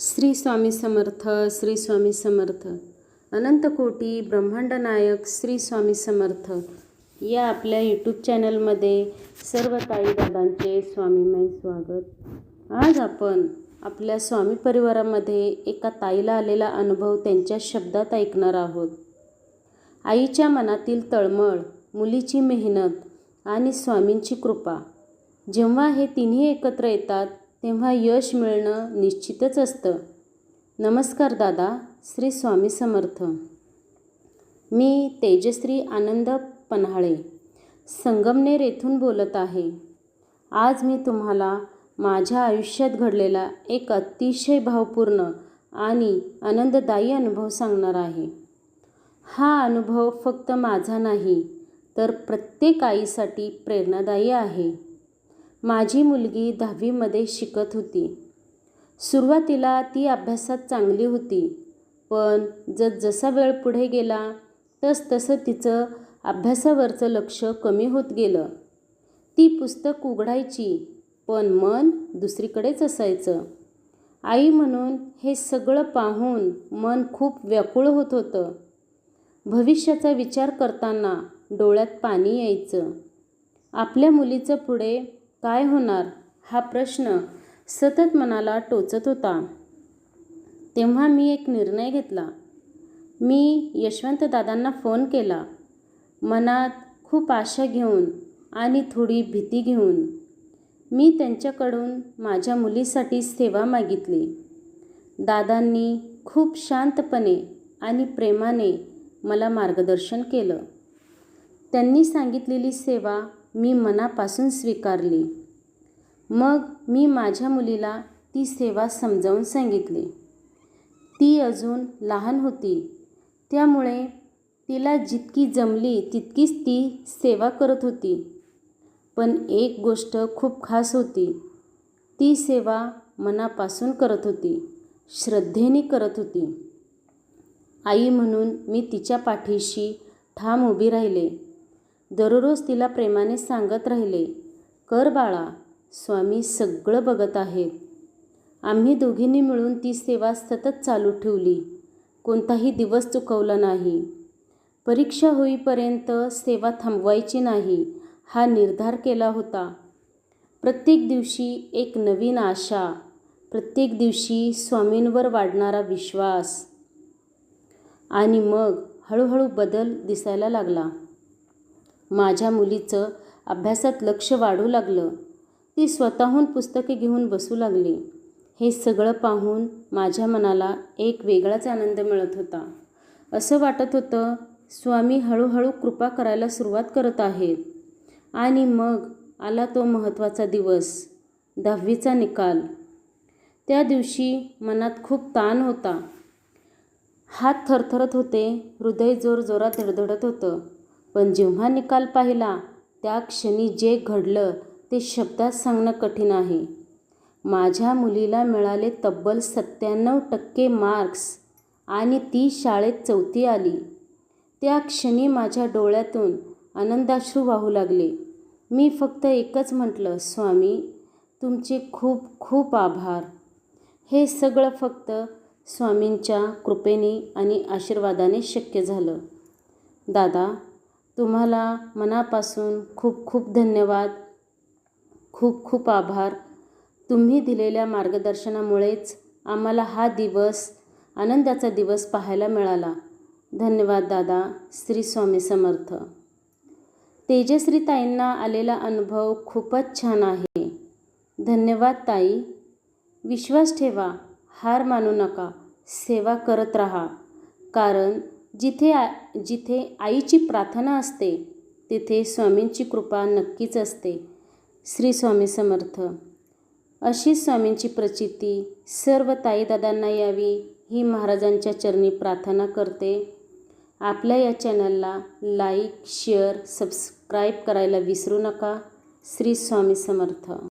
श्री स्वामी समर्थ. श्री स्वामी समर्थ. अनंत कोटी ब्रह्मांड नायक श्री स्वामी समर्थ या आपल्या यूट्यूब चॅनलमध्ये सर्व ताई दादांचे स्वामीमय स्वागत. आज आपण आपल्या स्वामी परिवारामध्ये एका ताईला आलेला अनुभव त्यांच्या शब्दात ऐकणार आहोत. आईच्या मनातील तळमळ, मुलीची मेहनत आणि स्वामींची कृपा, जेव्हा हे तिन्ही एकत्र येतात तेव्हा यश मिळणं निश्चितच असतं. नमस्कार दादा. श्री स्वामी समर्थ. मी तेजश्री आनंद पन्हाळे संगमनेर येथून बोलत आहे. आज मी तुम्हाला माझ्या आयुष्यात घडलेला एक अतिशय भावपूर्ण आणि आनंददायी अनुभव सांगणार आहे. हा अनुभव फक्त माझा नाही तर प्रत्येक आईसाठी प्रेरणादायी आहे. माझी मुलगी 10वीमध्ये शिकत होती. सुरुवातीला ती अभ्यासात चांगली होती, पण जसा वेळ पुढे गेला तसं तिचं अभ्यासावरचं लक्ष कमी होत गेलं. ती पुस्तक उघडायची पण मन दुसरीकडेच असायचं. आई म्हणून हे सगळं पाहून मन खूप व्याकुळ होत होतं. भविष्याचा विचार करताना डोळ्यात पाणी यायचं. आपल्या मुलीचं पुढे काय होणार हा प्रश्न सतत मनाला टोचत होता. तेव्हा मी एक निर्णय घेतला. मी यशवंत दादांना फोन केला. मनात खूप आशा घेऊन आणि थोडी भीती घेऊन मी त्यांच्याकडून माझ्या मुलीसाठी सेवा मागितली. दादांनी खूप शांतपणे आणि प्रेमाने मला मार्गदर्शन केलं. त्यांनी सांगितलेली सेवा मी मनापासून स्वीकारली. मग मी माझ्या मुलीला ती सेवा समजावून सांगितली. ती अजून लहान होती, त्यामुळे तिला जितकी जमली तितकीच ती सेवा करत होती. पण एक गोष्ट खूप खास होती. ती सेवा मनापासून करत होती, श्रद्धेने करत होती. आई म्हणून मी तिच्या पाठीशी ठाम उभी राहिले. दररोज तिला प्रेमाने सांगत राहिले, कर बाळा, स्वामी सगळं बघत आहेत. आम्ही दोघींनी मिळून ती सेवा सतत चालू ठेवली. कोणताही दिवस चुकवला नाही. परीक्षा होईपर्यंत सेवा थांबवायची नाही हा निर्धार केला होता. प्रत्येक दिवशी एक नवीन आशा, प्रत्येक दिवशी स्वामींवर वाढणारा विश्वास. आणि मग हळूहळू बदल दिसायला लागला. माझ्या मुलीचं अभ्यासात लक्ष वाढू लागलं. ती स्वतःहून पुस्तके घेऊन बसू लागली. हे सगळं पाहून माझ्या मनाला एक वेगळाच आनंद मिळत होता. असं वाटत होतं स्वामी हळूहळू कृपा करायला सुरुवात करत आहेत. आणि मग आला तो महत्त्वाचा दिवस, 10वीचा निकाल. त्या दिवशी मनात खूप ताण होता. हात थरथरत होते, हृदय जोरजोरात धडधडत होतं. पण जेव्हा निकाल पाहिला त्या क्षणी जे घडलं ते शब्दात सांगणं कठीण आहे. माझ्या मुलीला मिळाले तब्बल 97% मार्क्स आणि ती शाळेत 4थी आली. त्या क्षणी माझ्या डोळ्यातून आनंदाश्रू वाहू लागले. मी फक्त एकच म्हटलं, स्वामी तुमचे खूप खूप आभार. हे सगळं फक्त स्वामींच्या कृपेने आणि आशीर्वादाने शक्य झालं. दादा, तुम्हाला मनापासून खूप खूप धन्यवाद. खूप खूप आभार. तुम्ही दिलेल्या मार्गदर्शनामुळेच आम्हाला हा दिवस, आनंदाचा दिवस पाहायला मिळाला. धन्यवाद दादा. श्री स्वामी समर्थ. तेजश्री ताईंना आलेला अनुभव खूपच छान आहे. धन्यवाद ताई. विश्वास ठेवा, हार मानू नका, सेवा करत राहा. कारण जिथे आईची प्रार्थना असते तिथे स्वामींची कृपा नक्कीच असते. श्री स्वामी समर्थ. अशीच स्वामींची प्रचिती सर्व ताईदादांना यावी ही महाराजांच्या चरणी प्रार्थना करते. आपल्या या चॅनलला लाईक, शेअर, सबस्क्राईब करायला विसरू नका. श्री स्वामी समर्थ.